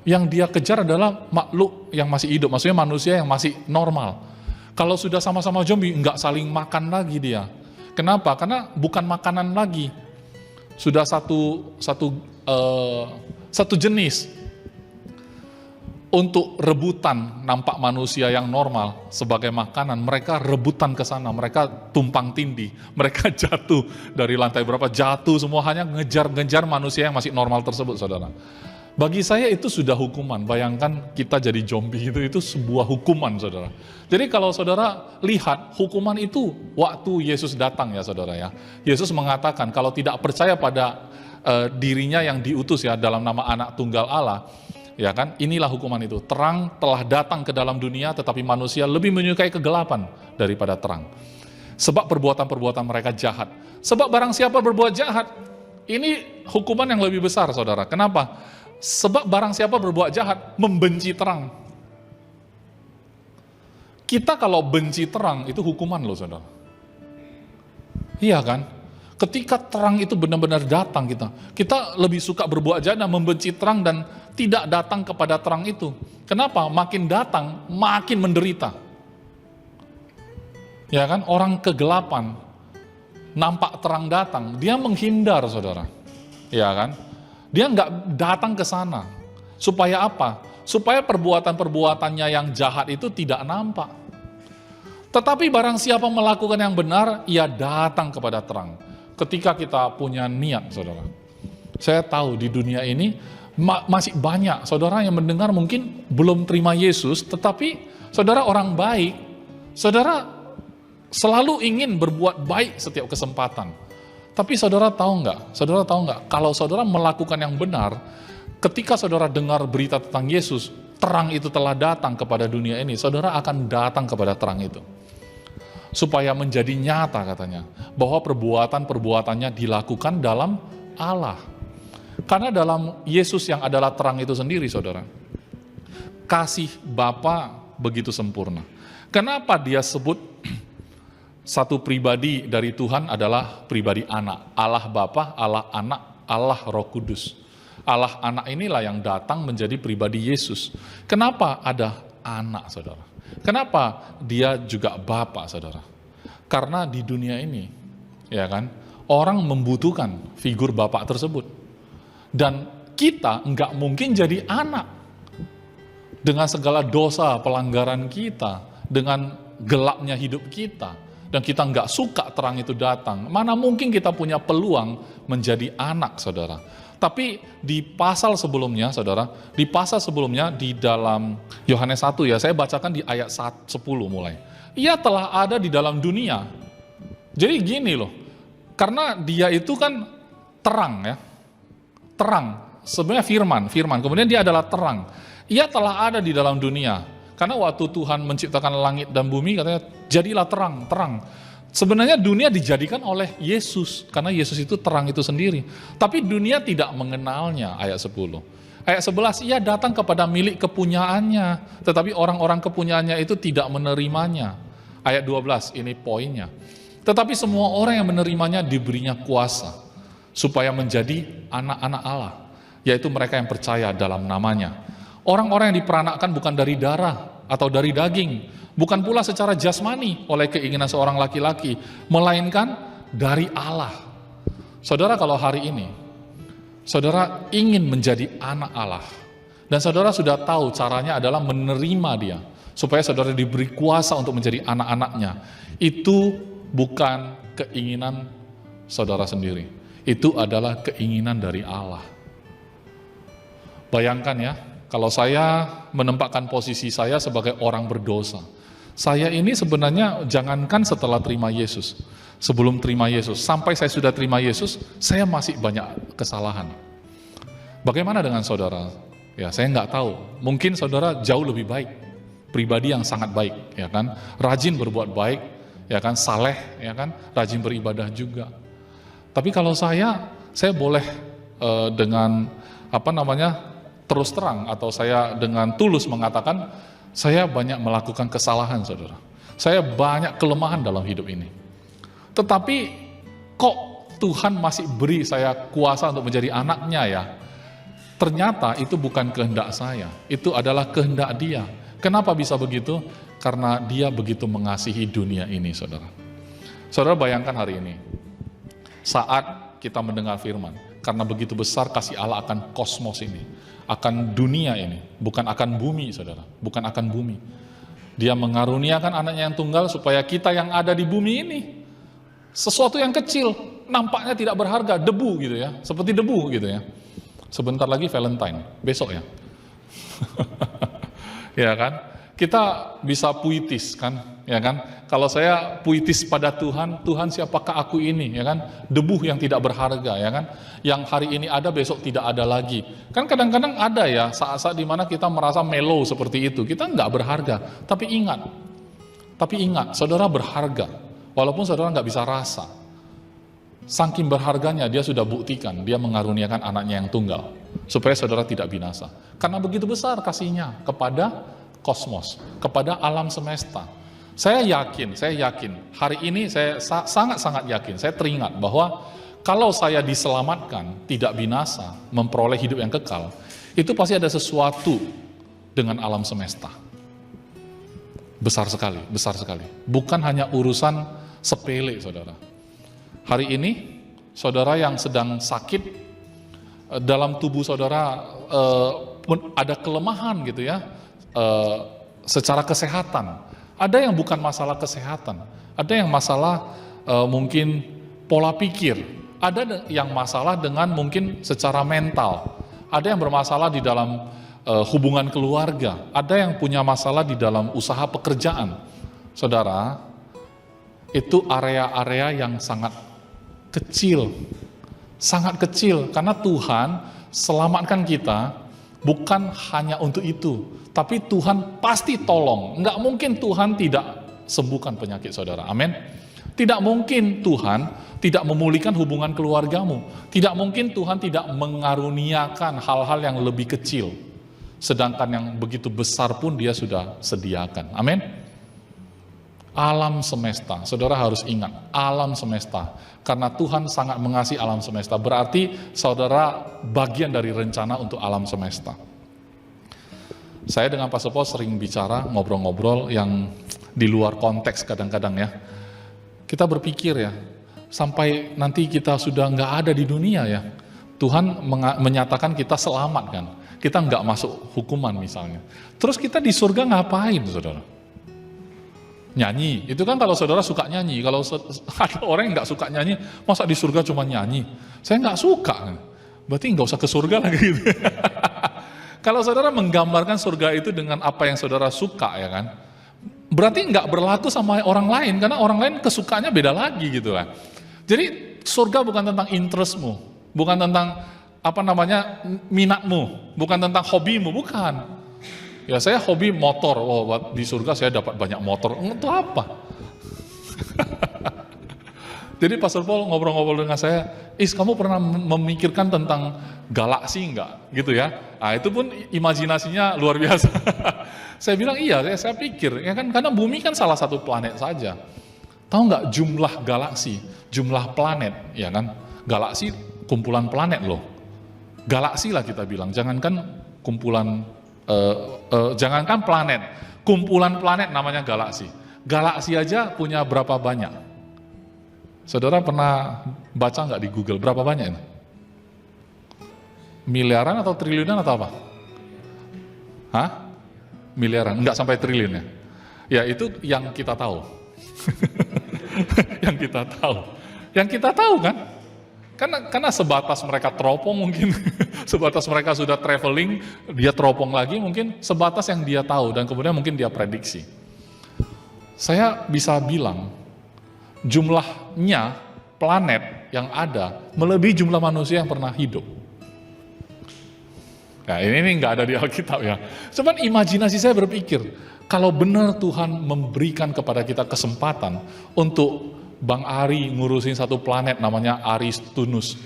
Yang dia kejar adalah makhluk yang masih hidup, maksudnya manusia yang masih normal. Kalau sudah sama-sama zombie, nggak saling makan lagi dia. Kenapa? Karena bukan makanan lagi. Sudah satu jenis. Untuk rebutan nampak manusia yang normal sebagai makanan, mereka rebutan ke sana, mereka tumpang tindih, mereka jatuh dari lantai berapa, jatuh semua hanya ngejar-ngejar manusia yang masih normal tersebut, saudara. Bagi saya itu sudah hukuman. Bayangkan kita jadi zombie itu sebuah hukuman, saudara. Jadi kalau saudara lihat hukuman itu waktu Yesus datang ya, saudara ya. Yesus mengatakan kalau tidak percaya pada dirinya yang diutus ya dalam nama Anak Tunggal Allah, ya kan? Inilah hukuman itu. Terang telah datang ke dalam dunia, tetapi manusia lebih menyukai kegelapan daripada terang. Sebab perbuatan-perbuatan mereka jahat. Sebab barang siapa berbuat jahat, ini hukuman yang lebih besar, saudara. Kenapa? Sebab barang siapa berbuat jahat, membenci terang. Kita kalau benci terang, itu hukuman loh, saudara. Iya kan? Ketika terang itu benar-benar datang kita lebih suka berbuat jahat dan membenci terang dan tidak datang kepada terang itu. Kenapa? Makin datang, makin menderita. Ya kan? Orang kegelapan, nampak terang datang, dia menghindar, saudara. Ya kan? Dia nggak datang ke sana. Supaya apa? Supaya perbuatan-perbuatannya yang jahat itu tidak nampak. Tetapi barang siapa melakukan yang benar, ia datang kepada terang. Ketika kita punya niat, saudara. Saya tahu di dunia ini masih banyak saudara yang mendengar mungkin belum terima Yesus, tetapi saudara orang baik, saudara selalu ingin berbuat baik setiap kesempatan. Tapi saudara tahu nggak? Kalau saudara melakukan yang benar, ketika saudara dengar berita tentang Yesus, terang itu telah datang kepada dunia ini, saudara akan datang kepada terang itu. Supaya menjadi nyata katanya, bahwa perbuatan-perbuatannya dilakukan dalam Allah. Karena dalam Yesus yang adalah terang itu sendiri, saudara, kasih Bapa begitu sempurna. Kenapa dia sebut satu pribadi dari Tuhan adalah pribadi anak. Allah Bapa, Allah Anak, Allah Roh Kudus. Allah Anak inilah yang datang menjadi pribadi Yesus. Kenapa ada anak, saudara? Kenapa dia juga Bapa, saudara? Karena di dunia ini, ya kan, orang membutuhkan figur Bapa tersebut. Dan kita nggak mungkin jadi anak. Dengan segala dosa, pelanggaran kita, dengan gelapnya hidup kita, dan kita nggak suka terang itu datang, mana mungkin kita punya peluang menjadi anak, saudara. Tapi di pasal sebelumnya, saudara, di dalam Yohanes 1 ya, saya bacakan di ayat 10 mulai. Ia telah ada di dalam dunia, Jadi gini loh, karena dia itu kan terang ya, terang, sebenarnya firman, kemudian dia adalah terang. Ia telah ada di dalam dunia, karena waktu Tuhan menciptakan langit dan bumi, katanya, jadilah terang, terang. Sebenarnya dunia dijadikan oleh Yesus, karena Yesus itu terang itu sendiri. Tapi dunia tidak mengenalnya, ayat 10. Ayat 11, ia datang kepada milik kepunyaannya, tetapi orang-orang kepunyaannya itu tidak menerimanya. Ayat 12, ini poinnya. Tetapi semua orang yang menerimanya diberinya kuasa, supaya menjadi anak-anak Allah, yaitu mereka yang percaya dalam namanya. Orang-orang yang diperanakkan bukan dari darah atau dari daging, bukan pula secara jasmani oleh keinginan seorang laki-laki, melainkan dari Allah. Saudara, kalau hari ini saudara ingin menjadi anak Allah, dan saudara sudah tahu caranya adalah menerima dia, supaya saudara diberi kuasa untuk menjadi anak-anaknya, itu bukan keinginan saudara sendiri, itu adalah keinginan dari Allah. Bayangkan ya, kalau saya menempatkan posisi saya sebagai orang berdosa, saya ini sebenarnya jangankan setelah terima Yesus, sebelum terima Yesus, sampai saya sudah terima Yesus, saya masih banyak kesalahan. Bagaimana dengan saudara? Ya, saya nggak tahu. Mungkin saudara jauh lebih baik, pribadi yang sangat baik, ya kan? Rajin berbuat baik, ya kan? Saleh, ya kan? Rajin beribadah juga. Tapi kalau saya boleh dengan terus terang, atau saya dengan tulus mengatakan, saya banyak melakukan kesalahan, saudara. Saya banyak kelemahan dalam hidup ini. Tetapi kok Tuhan masih beri saya kuasa untuk menjadi anaknya ya? Ternyata itu bukan kehendak saya, itu adalah kehendak Dia. Kenapa bisa begitu? Karena Dia begitu mengasihi dunia ini, saudara. Saudara bayangkan hari ini, saat kita mendengar firman, karena begitu besar kasih Allah akan kosmos ini, akan dunia ini, bukan akan bumi, saudara, bukan akan bumi. Dia mengaruniakan anaknya yang tunggal supaya kita yang ada di bumi ini, sesuatu yang kecil, nampaknya tidak berharga, debu gitu ya, seperti debu gitu ya. Sebentar lagi Valentine, besok ya. Ya kan? Kita bisa puitis kan, ya kan? Kalau saya puitis pada Tuhan, Tuhan siapakah aku ini, ya kan? Debu yang tidak berharga, ya kan? Yang hari ini ada, besok tidak ada lagi. Kan kadang-kadang ada ya saat-saat dimana kita merasa mellow seperti itu, kita nggak berharga. Tapi ingat, saudara berharga, walaupun saudara nggak bisa rasa. Saking berharganya dia sudah buktikan, dia mengaruniakan anaknya yang tunggal, supaya saudara tidak binasa. Karena begitu besar kasihnya kepada kosmos, kepada alam semesta. Saya yakin, hari ini saya sangat-sangat yakin, saya teringat bahwa kalau saya diselamatkan, tidak binasa, memperoleh hidup yang kekal, itu pasti ada sesuatu dengan alam semesta. Besar sekali. Bukan hanya urusan sepele, saudara. Hari ini, saudara yang sedang sakit, dalam tubuh saudara ada kelemahan gitu ya, secara kesehatan. Ada yang bukan masalah kesehatan, ada yang masalah mungkin pola pikir, ada yang masalah dengan mungkin secara mental, ada yang bermasalah di dalam hubungan keluarga, ada yang punya masalah di dalam usaha pekerjaan. Saudara, itu area-area yang sangat kecil, karena Tuhan selamatkan kita bukan hanya untuk itu, tapi Tuhan pasti tolong. Enggak mungkin Tuhan tidak sembuhkan penyakit saudara, amin. Tidak mungkin Tuhan tidak memulihkan hubungan keluargamu, tidak mungkin Tuhan tidak mengaruniakan hal-hal yang lebih kecil, sedangkan yang begitu besar pun Dia sudah sediakan, amin. Alam semesta, saudara harus ingat, alam semesta. Karena Tuhan sangat mengasihi alam semesta, berarti saudara bagian dari rencana untuk alam semesta. Saya dengan Pak Sepo sering bicara, ngobrol-ngobrol yang di luar konteks kadang-kadang ya. Kita berpikir ya, sampai nanti kita sudah nggak ada di dunia ya, Tuhan menyatakan kita selamat kan, kita nggak masuk hukuman misalnya. Terus kita di surga ngapain, saudara? Nyanyi, itu kan kalau saudara suka nyanyi. Kalau ada orang yang nggak suka nyanyi, masa di surga cuma nyanyi? Saya nggak suka, berarti nggak usah ke surga lagi gitu. Kalau saudara menggambarkan surga itu dengan apa yang saudara suka ya kan, berarti nggak berlaku sama orang lain, karena orang lain kesukaannya beda lagi gitu kan. Jadi surga bukan tentang interestmu, bukan tentang minatmu, bukan tentang hobimu, bukan. Ya saya hobi motor, di surga saya dapat banyak motor, itu apa? Jadi Pastor Paul ngobrol-ngobrol dengan saya, kamu pernah memikirkan tentang galaksi enggak? Gitu ya. Nah itu pun imajinasinya luar biasa. Saya bilang iya, saya pikir, ya kan, karena bumi kan salah satu planet saja. Tahu nggak jumlah galaksi, jumlah planet, ya kan? Galaksi kumpulan planet loh. Galaksi lah kita bilang, jangankan kumpulan, jangankan planet, kumpulan planet namanya galaksi. Galaksi aja punya berapa banyak? Saudara pernah baca nggak di Google berapa banyak ini? Miliaran atau triliunan atau apa? Hah? Miliaran, nggak sampai triliun ya? Ya itu yang kita tahu. Yang kita tahu kan? Karena sebatas mereka teropong mungkin, sebatas mereka sudah traveling, dia teropong lagi mungkin, sebatas yang dia tahu dan kemudian mungkin dia prediksi. Saya bisa bilang, jumlahnya planet yang ada melebihi jumlah manusia yang pernah hidup. Nah ini nggak ada di Alkitab ya. Cuman imajinasi saya berpikir, kalau benar Tuhan memberikan kepada kita kesempatan untuk Bang Ari ngurusin satu planet namanya Aristunus.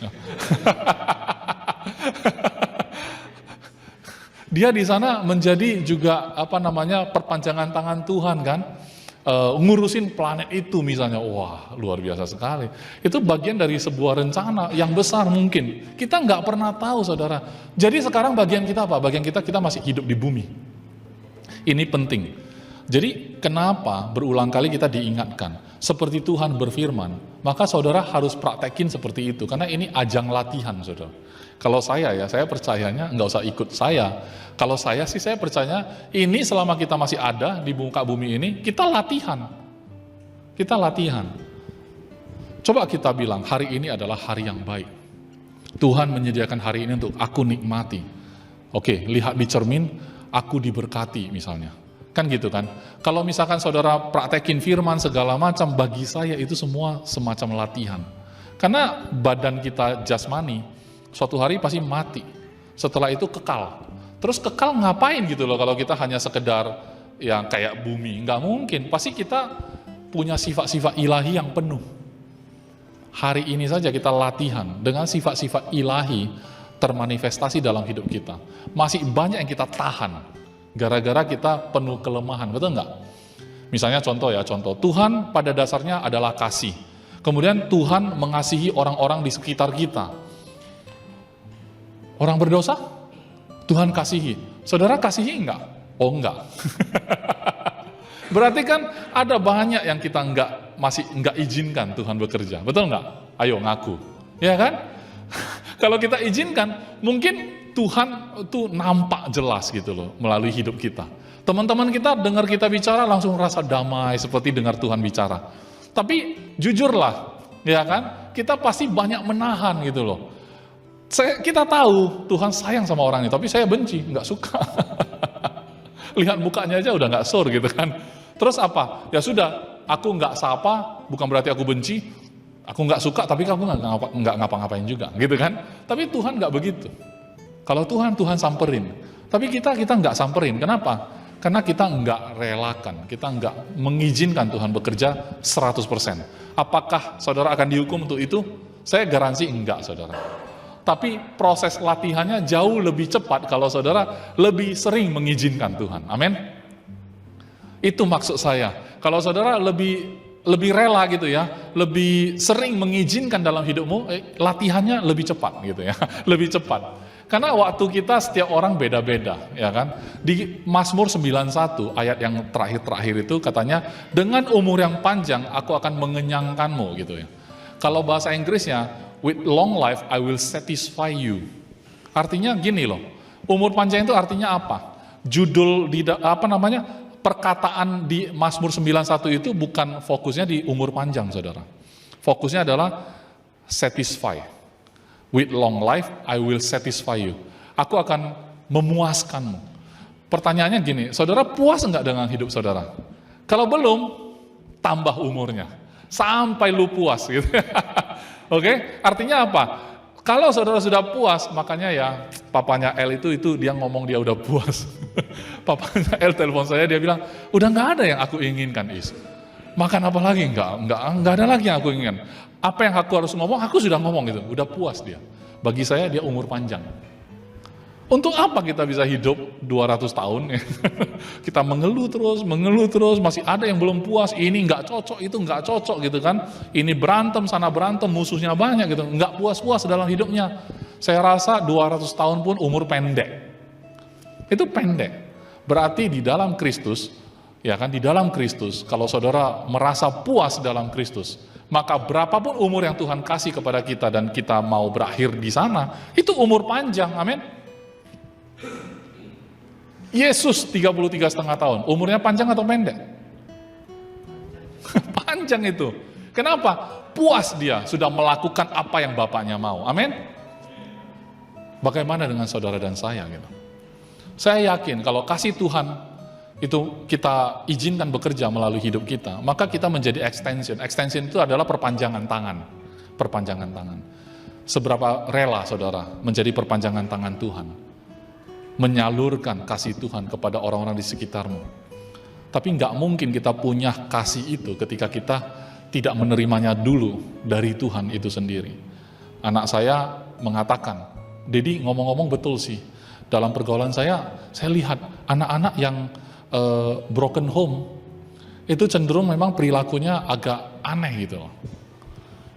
Dia di sana menjadi juga perpanjangan tangan Tuhan kan. Ngurusin planet itu misalnya, wah luar biasa sekali. Itu bagian dari sebuah rencana yang besar mungkin. Kita nggak pernah tahu saudara. Jadi sekarang bagian kita apa? Bagian kita masih hidup di bumi. Ini penting. Jadi kenapa berulang kali kita diingatkan, seperti Tuhan berfirman, maka saudara harus praktekin seperti itu. Karena ini ajang latihan saudara. Kalau saya percayanya nggak usah ikut saya. Kalau saya percaya ini selama kita masih ada di muka bumi ini, kita latihan. Kita latihan. Coba kita bilang, hari ini adalah hari yang baik. Tuhan menyediakan hari ini untuk aku nikmati. Oke, lihat di cermin, aku diberkati misalnya. Kan gitu kan. Kalau misalkan saudara praktekin firman segala macam, bagi saya itu semua semacam latihan. Karena badan kita jasmani, suatu hari pasti mati. Setelah itu kekal. Terus kekal ngapain gitu loh kalau kita hanya sekedar yang kayak bumi. Nggak mungkin. Pasti kita punya sifat-sifat ilahi yang penuh. Hari ini saja kita latihan dengan sifat-sifat ilahi termanifestasi dalam hidup kita. Masih banyak yang kita tahan. Gara-gara kita penuh kelemahan. Betul nggak? Misalnya contoh, Tuhan pada dasarnya adalah kasih. Kemudian Tuhan mengasihi orang-orang di sekitar kita. Orang berdosa, Tuhan kasihi. Saudara kasihi enggak? Oh enggak. Berarti kan ada banyak yang kita masih enggak izinkan Tuhan bekerja. Betul enggak? Ayo ngaku. Ya kan? Kalau kita izinkan, mungkin Tuhan itu nampak jelas gitu loh melalui hidup kita. Teman-teman kita dengar kita bicara langsung rasa damai seperti dengar Tuhan bicara. Tapi jujurlah, ya kan? Kita pasti banyak menahan gitu loh. Kita tahu Tuhan sayang sama orang ini, tapi saya benci, nggak suka. Lihat mukanya aja udah nggak sur gitu kan. Terus apa? Ya sudah, aku nggak sapa, bukan berarti aku benci. Aku nggak suka, tapi aku nggak ngapa-ngapain juga, gitu kan? Tapi Tuhan nggak begitu. Kalau Tuhan samperin. Tapi kita nggak samperin. Kenapa? Karena kita nggak relakan, kita nggak mengizinkan Tuhan bekerja 100%. Apakah saudara akan dihukum untuk itu? Saya garansi enggak, saudara. Tapi proses latihannya jauh lebih cepat kalau saudara lebih sering mengizinkan Tuhan. Amin. Itu maksud saya. Kalau saudara lebih rela gitu ya, lebih sering mengizinkan dalam hidupmu, latihannya lebih cepat gitu ya, lebih cepat. Karena waktu kita setiap orang beda-beda, ya kan? Di Mazmur 91 ayat yang terakhir-terakhir itu katanya, dengan umur yang panjang aku akan mengenyangkanmu gitu ya. Kalau bahasa Inggrisnya, with long life I will satisfy you. Artinya gini loh, umur panjang itu artinya apa? Judul perkataan di Mazmur 91 itu bukan fokusnya di umur panjang, saudara. Fokusnya adalah satisfy. With long life, I will satisfy you. Aku akan memuaskanmu. Pertanyaannya gini, saudara puas enggak dengan hidup saudara? Kalau belum, tambah umurnya. Sampai lu puas gitu. Oke, artinya apa? Kalau saudara sudah puas, makanya ya papanya L itu dia ngomong dia udah puas. Papanya L telepon saya, dia bilang, udah nggak ada yang aku inginkan, Is. Makan apa lagi? Nggak ada lagi yang aku inginkan. Apa yang aku harus ngomong, aku sudah ngomong gitu. Udah puas dia. Bagi saya dia umur panjang. Untuk apa kita bisa hidup 200 tahun? Kita mengeluh terus, masih ada yang belum puas, ini nggak cocok, itu nggak cocok gitu kan. Ini berantem, sana berantem, musuhnya banyak gitu, nggak puas-puas dalam hidupnya. Saya rasa 200 tahun pun umur pendek. Itu pendek. Berarti di dalam Kristus, ya kan, di dalam Kristus, kalau saudara merasa puas dalam Kristus, maka berapapun umur yang Tuhan kasih kepada kita dan kita mau berakhir di sana, itu umur panjang, amin. Yesus 33,5 tahun, umurnya panjang atau pendek? Panjang itu. Kenapa? Puas dia sudah melakukan apa yang Bapaknya mau. Amin. Bagaimana dengan saudara dan saya gitu? Saya yakin kalau kasih Tuhan itu kita izinkan bekerja melalui hidup kita, maka kita menjadi extension. Extension itu adalah perpanjangan tangan. Perpanjangan tangan. Seberapa rela saudara menjadi perpanjangan tangan Tuhan? Menyalurkan kasih Tuhan kepada orang-orang di sekitarmu. Tapi nggak mungkin kita punya kasih itu ketika kita tidak menerimanya dulu dari Tuhan itu sendiri. Anak saya mengatakan, Dedi ngomong-ngomong betul sih. Dalam pergaulan saya lihat anak-anak yang broken home, itu cenderung memang perilakunya agak aneh gitu loh.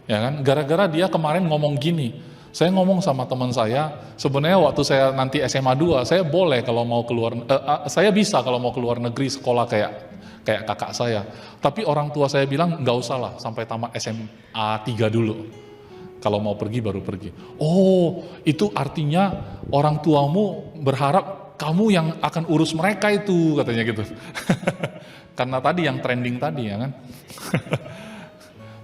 Ya kan? Gara-gara dia kemarin ngomong gini, saya ngomong sama teman saya, sebenarnya waktu saya nanti SMA 2, saya boleh kalau mau keluar, saya bisa kalau mau keluar negeri sekolah kayak kakak saya. Tapi orang tua saya bilang, nggak usah lah, sampai tamat SMA 3 dulu. Kalau mau pergi baru pergi. Oh, itu artinya orang tuamu berharap kamu yang akan urus mereka itu, katanya gitu. Karena tadi yang trending tadi ya kan.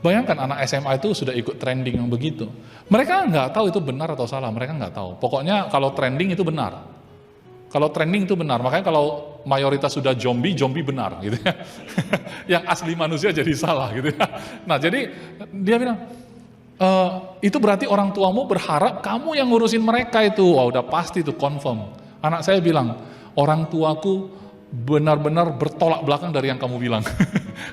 Bayangkan anak SMA itu sudah ikut trending yang begitu. Mereka nggak tahu itu benar atau salah, mereka nggak tahu. Pokoknya kalau trending itu benar. Kalau trending itu benar, makanya kalau mayoritas sudah zombie benar gitu ya. Yang asli manusia jadi salah gitu ya. Nah jadi dia bilang, itu berarti orang tuamu berharap kamu yang ngurusin mereka itu. Wah udah pasti itu confirm. Anak saya bilang, orang tuaku benar-benar bertolak belakang dari yang kamu bilang.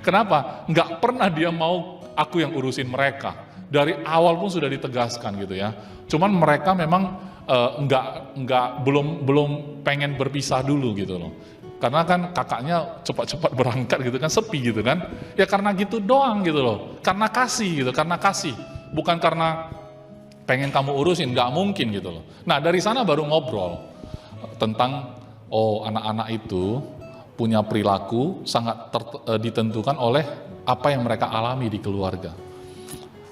Kenapa? Nggak pernah dia mau aku yang urusin mereka. Dari awal pun sudah ditegaskan gitu ya. Cuman mereka memang belum pengen berpisah dulu gitu loh. Karena kan kakaknya cepat-cepat berangkat gitu kan, sepi gitu kan. Ya karena gitu doang gitu loh. Karena kasih gitu, karena kasih. Bukan karena pengen kamu urusin, nggak mungkin gitu loh. Nah dari sana baru ngobrol tentang anak-anak itu punya perilaku sangat ditentukan oleh apa yang mereka alami di keluarga.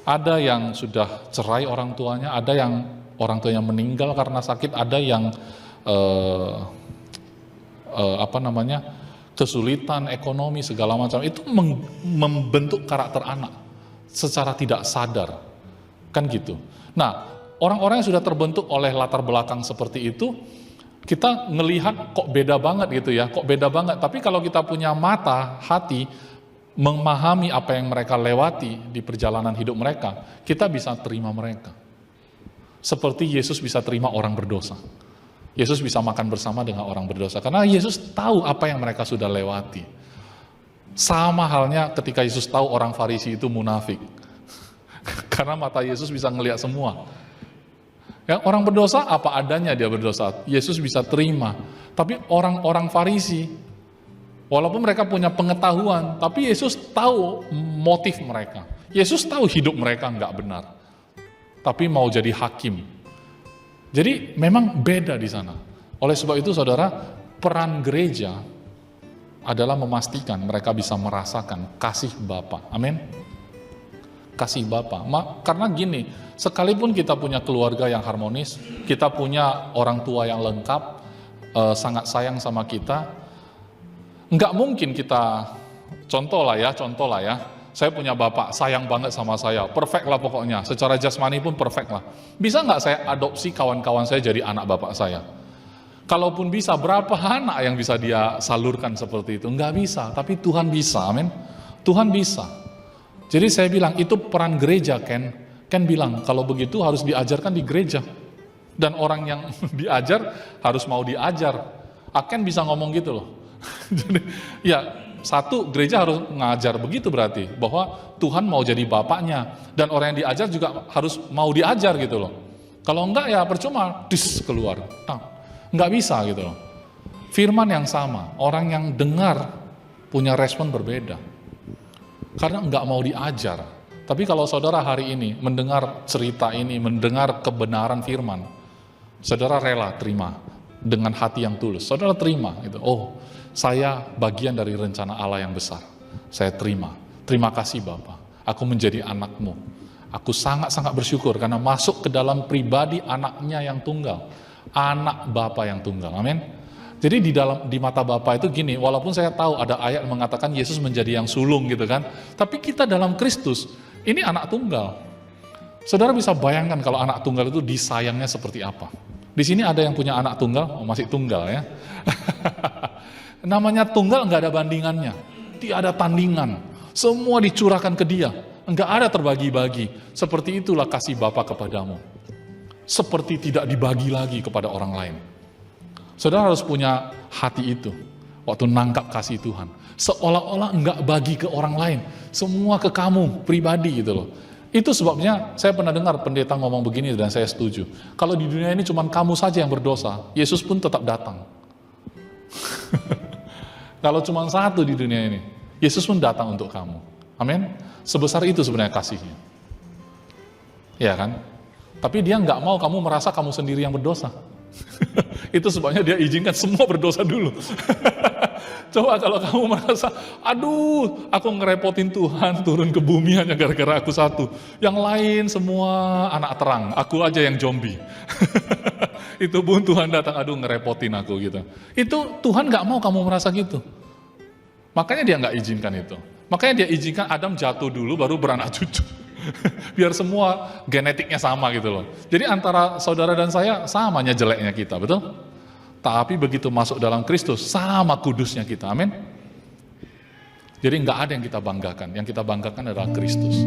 Ada yang sudah cerai orang tuanya, ada yang orang tuanya meninggal karena sakit, ada yang kesulitan ekonomi segala macam. Itu membentuk karakter anak secara tidak sadar, kan gitu. Nah, orang-orang yang sudah terbentuk oleh latar belakang seperti itu, kita ngelihat kok beda banget gitu ya, kok beda banget. Tapi kalau kita punya mata, hati, memahami apa yang mereka lewati di perjalanan hidup mereka, kita bisa terima mereka. Seperti Yesus bisa terima orang berdosa. Yesus bisa makan bersama dengan orang berdosa, karena Yesus tahu apa yang mereka sudah lewati. Sama halnya ketika Yesus tahu orang Farisi itu munafik. Karena mata Yesus bisa ngelihat semua. Ya, orang berdosa apa adanya dia berdosa, Yesus bisa terima. Tapi orang-orang Farisi, walaupun mereka punya pengetahuan, tapi Yesus tahu motif mereka. Yesus tahu hidup mereka nggak benar, tapi mau jadi hakim. Jadi memang beda di sana. Oleh sebab itu saudara, peran gereja adalah memastikan mereka bisa merasakan kasih Bapa. Amin. Kasih Bapa. Karena gini, sekalipun kita punya keluarga yang harmonis, kita punya orang tua yang lengkap, sangat sayang sama kita, nggak mungkin kita, contoh lah ya, saya punya bapak, sayang banget sama saya, perfect lah pokoknya, secara jasmani pun perfect lah. Bisa nggak saya adopsi kawan-kawan saya jadi anak bapak saya? Kalaupun bisa, berapa anak yang bisa dia salurkan seperti itu? Enggak bisa, tapi Tuhan bisa, amin. Tuhan bisa. Jadi saya bilang, itu peran gereja, Ken. Ken bilang, kalau begitu harus diajarkan di gereja. Dan orang yang diajar, harus mau diajar. Ken bisa ngomong gitu loh. Jadi, ya, satu, gereja harus ngajar begitu berarti. Bahwa Tuhan mau jadi bapaknya. Dan orang yang diajar juga harus mau diajar gitu loh. Kalau enggak ya percuma, keluar. Nggak bisa gitu loh. Firman yang sama, orang yang dengar punya respon berbeda. Karena nggak mau diajar. Tapi kalau saudara hari ini mendengar cerita ini, mendengar kebenaran firman, saudara rela terima dengan hati yang tulus. Saudara terima gitu. Oh, saya bagian dari rencana Allah yang besar. Saya terima. Terima kasih Bapa. Aku menjadi anakmu. Aku sangat-sangat bersyukur karena masuk ke dalam pribadi anaknya yang tunggal. Anak Bapa yang tunggal, amin. Jadi di mata Bapa itu gini, walaupun saya tahu ada ayat mengatakan Yesus menjadi yang sulung gitu kan, tapi kita dalam Kristus ini anak tunggal. Saudara bisa bayangkan kalau anak tunggal itu disayangnya seperti apa. Di sini ada yang punya anak tunggal, masih tunggal ya. Namanya tunggal nggak ada bandingannya, tidak ada tandingan, semua dicurahkan ke dia, nggak ada terbagi-bagi. Seperti itulah kasih Bapa kepadamu. Seperti tidak dibagi lagi kepada orang lain. Saudara harus punya hati itu. Waktu nangkap kasih Tuhan. Seolah-olah enggak bagi ke orang lain. Semua ke kamu, pribadi gitu loh. Itu sebabnya saya pernah dengar pendeta ngomong begini dan saya setuju. Kalau di dunia ini cuma kamu saja yang berdosa, Yesus pun tetap datang. Kalau cuma satu di dunia ini, Yesus pun datang untuk kamu. Amin. Sebesar itu sebenarnya kasihnya. Ya kan? Tapi dia nggak mau kamu merasa kamu sendiri yang berdosa. Itu sebabnya dia izinkan semua berdosa dulu. Coba kalau kamu merasa, aduh, aku ngerepotin Tuhan turun ke bumi hanya gara-gara aku satu. Yang lain semua anak terang, aku aja yang zombie. Itu pun Tuhan datang, aduh ngerepotin aku gitu. Itu Tuhan nggak mau kamu merasa gitu. Makanya dia nggak izinkan itu. Makanya dia izinkan Adam jatuh dulu baru beranak cucu. Biar semua genetiknya sama gitu loh. Jadi antara saudara dan saya samanya jeleknya kita, betul? Tapi begitu masuk dalam Kristus, sama kudusnya kita, amin? Jadi nggak ada yang kita banggakan, yang kita banggakan adalah Kristus.